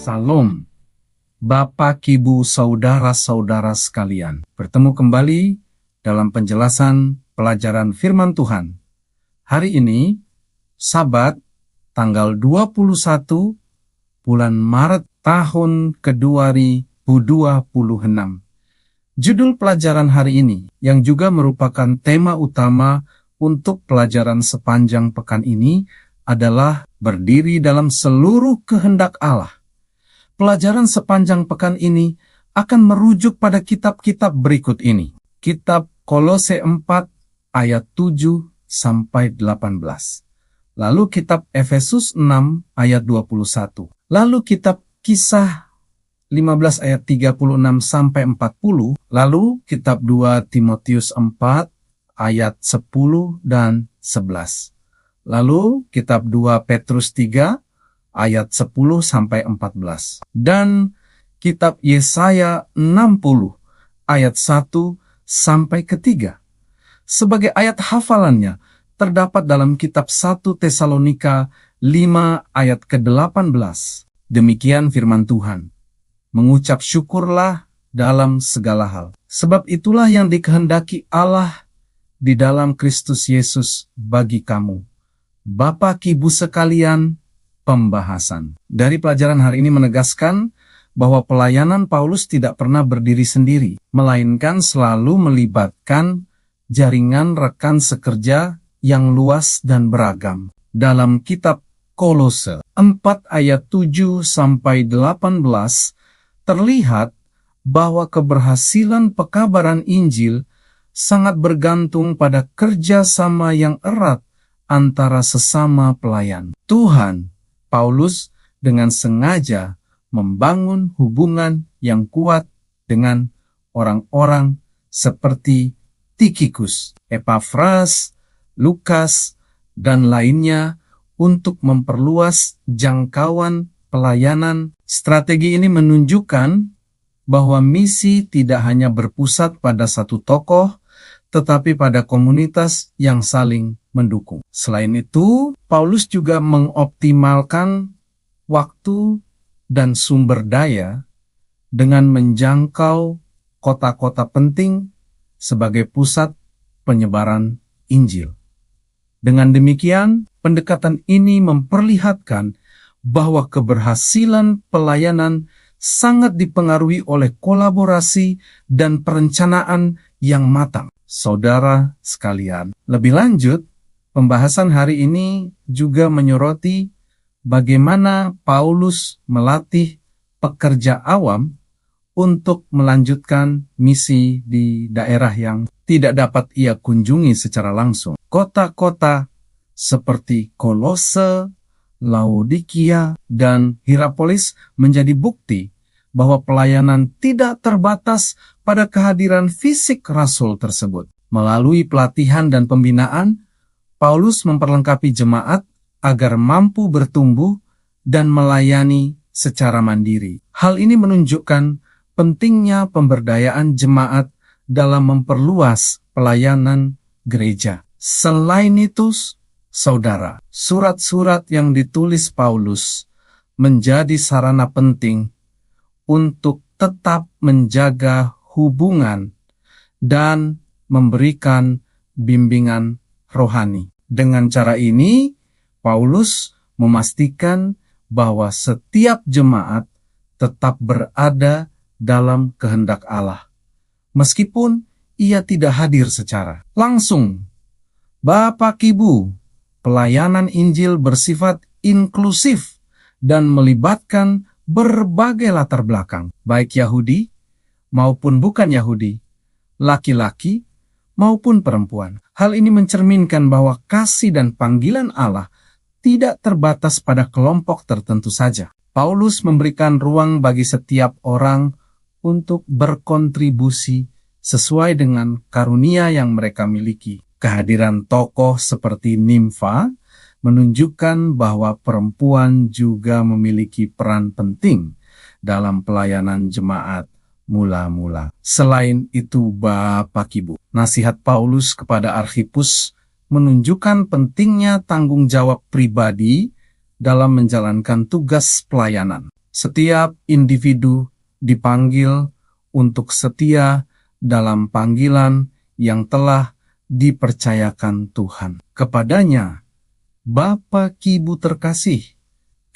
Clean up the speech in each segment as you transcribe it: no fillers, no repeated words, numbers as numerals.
Salam, Bapak, Ibu, saudara-saudara sekalian. Bertemu kembali dalam penjelasan pelajaran firman Tuhan. Hari ini, Sabat, tanggal 21 bulan Maret tahun ke-2026. Judul pelajaran hari ini, yang juga merupakan tema utama untuk pelajaran sepanjang pekan ini, adalah berdiri dalam seluruh kehendak Allah. Pelajaran sepanjang pekan ini akan merujuk pada kitab-kitab berikut ini. Kitab Kolose 4 ayat 7 sampai 18. Lalu kitab Efesus 6 ayat 21. Lalu kitab Kisah 15 ayat 36 sampai 40. Lalu kitab 2 Timotius 4 ayat 10 dan 11. Lalu kitab 2 Petrus 3 ayat 10 sampai 14. Dan kitab Yesaya 60 ayat 1 sampai 3. Sebagai ayat hafalannya terdapat dalam kitab 1 Tesalonika 5 ayat ke-18. Demikian firman Tuhan. Mengucap syukurlah dalam segala hal. Sebab itulah yang dikehendaki Allah di dalam Kristus Yesus bagi kamu. Bapak, Ibu sekalian, pembahasan dari pelajaran hari ini menegaskan bahwa pelayanan Paulus tidak pernah berdiri sendiri, melainkan selalu melibatkan jaringan rekan sekerja yang luas dan beragam. Dalam kitab Kolose 4 ayat 7 sampai 18 terlihat bahwa keberhasilan pekabaran Injil sangat bergantung pada kerjasama yang erat antara sesama pelayan. Tuhan Paulus dengan sengaja membangun hubungan yang kuat dengan orang-orang seperti Tikhikus, Epafras, Lukas, dan lainnya untuk memperluas jangkauan pelayanan. Strategi ini menunjukkan bahwa misi tidak hanya berpusat pada satu tokoh, tetapi pada komunitas yang saling mendukung. Selain itu, Paulus juga mengoptimalkan waktu dan sumber daya dengan menjangkau kota-kota penting sebagai pusat penyebaran Injil. Dengan demikian, pendekatan ini memperlihatkan bahwa keberhasilan pelayanan sangat dipengaruhi oleh kolaborasi dan perencanaan yang matang. Saudara sekalian, lebih lanjut, pembahasan hari ini juga menyoroti bagaimana Paulus melatih pekerja awam untuk melanjutkan misi di daerah yang tidak dapat ia kunjungi secara langsung. Kota-kota seperti Kolose, Laodikia, dan Hierapolis menjadi bukti bahwa pelayanan tidak terbatas pada kehadiran fisik rasul tersebut. Melalui pelatihan dan pembinaan, Paulus memperlengkapi jemaat agar mampu bertumbuh dan melayani secara mandiri. Hal ini menunjukkan pentingnya pemberdayaan jemaat dalam memperluas pelayanan gereja. Selain itu, saudara, surat-surat yang ditulis Paulus menjadi sarana penting untuk tetap menjaga hubungan dan memberikan bimbingan rohani. Dengan cara ini, Paulus memastikan bahwa setiap jemaat tetap berada dalam kehendak Allah, meskipun ia tidak hadir secara langsung. Bapak, Ibu, pelayanan Injil bersifat inklusif dan melibatkan berbagai latar belakang, baik Yahudi maupun bukan Yahudi, laki-laki maupun perempuan. Hal ini mencerminkan bahwa kasih dan panggilan Allah tidak terbatas pada kelompok tertentu saja. Paulus memberikan ruang bagi setiap orang untuk berkontribusi sesuai dengan karunia yang mereka miliki. Kehadiran tokoh seperti Nimfa menunjukkan bahwa perempuan juga memiliki peran penting dalam pelayanan jemaat mula-mula. Selain itu, Bapak Ibu, nasihat Paulus kepada Arkhipus menunjukkan pentingnya tanggung jawab pribadi dalam menjalankan tugas pelayanan. Setiap individu dipanggil untuk setia dalam panggilan yang telah dipercayakan Tuhan kepadanya. Bapak Ibu terkasih,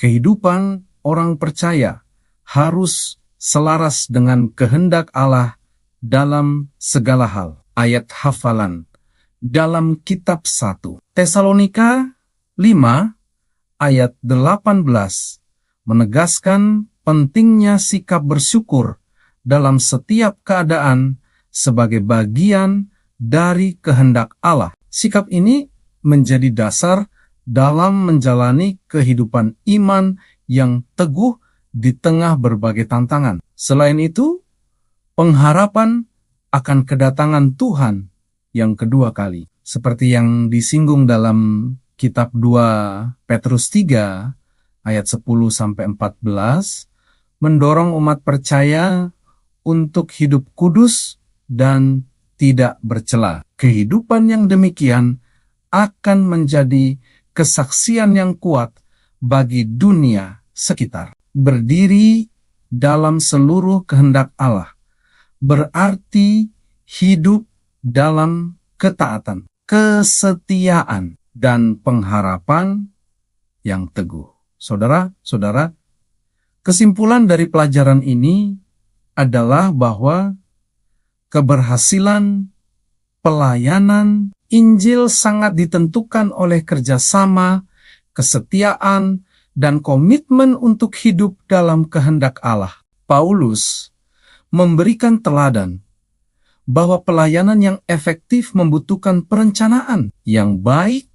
kehidupan orang percaya harus selaras dengan kehendak Allah dalam segala hal. Ayat hafalan dalam kitab 1 Tesalonika 5 ayat 18 menegaskan pentingnya sikap bersyukur dalam setiap keadaan sebagai bagian dari kehendak Allah. Sikap ini menjadi dasar dalam menjalani kehidupan iman yang teguh di tengah berbagai tantangan. Selain itu, pengharapan akan kedatangan Tuhan yang kedua kali, seperti yang disinggung dalam kitab 2 Petrus 3 ayat 10-14, mendorong umat percaya untuk hidup kudus dan tidak bercela. Kehidupan yang demikian akan menjadi kesaksian yang kuat bagi dunia sekitar. Berdiri dalam seluruh kehendak Allah berarti hidup dalam ketaatan, kesetiaan, dan pengharapan yang teguh. Saudara-saudara, kesimpulan dari pelajaran ini adalah bahwa keberhasilan pelayanan Injil sangat ditentukan oleh kerjasama, kesetiaan, dan komitmen untuk hidup dalam kehendak Allah. Paulus memberikan teladan bahwa pelayanan yang efektif membutuhkan perencanaan yang baik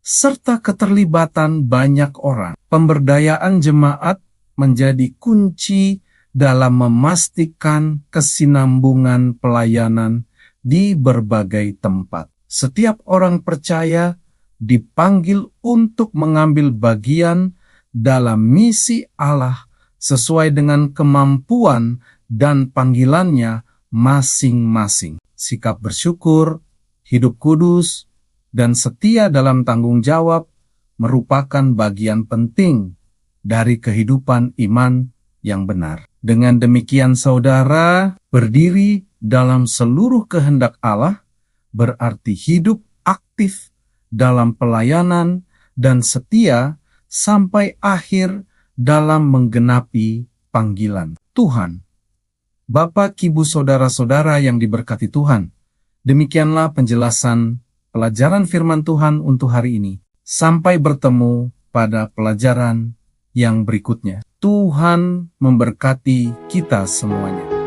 serta keterlibatan banyak orang. Pemberdayaan jemaat menjadi kunci dalam memastikan kesinambungan pelayanan di berbagai tempat. Setiap orang percaya dipanggil untuk mengambil bagian dalam misi Allah sesuai dengan kemampuan dan panggilannya masing-masing. Sikap bersyukur, hidup kudus, dan setia dalam tanggung jawab merupakan bagian penting dari kehidupan iman yang benar. Dengan demikian saudara, berdiri dalam seluruh kehendak Allah berarti hidup aktif dalam pelayanan dan setia sampai akhir dalam menggenapi panggilan Tuhan. Bapak, Ibu, saudara-saudara yang diberkati Tuhan, demikianlah penjelasan pelajaran firman Tuhan untuk hari ini. Sampai bertemu pada pelajaran yang berikutnya. Tuhan memberkati kita semuanya.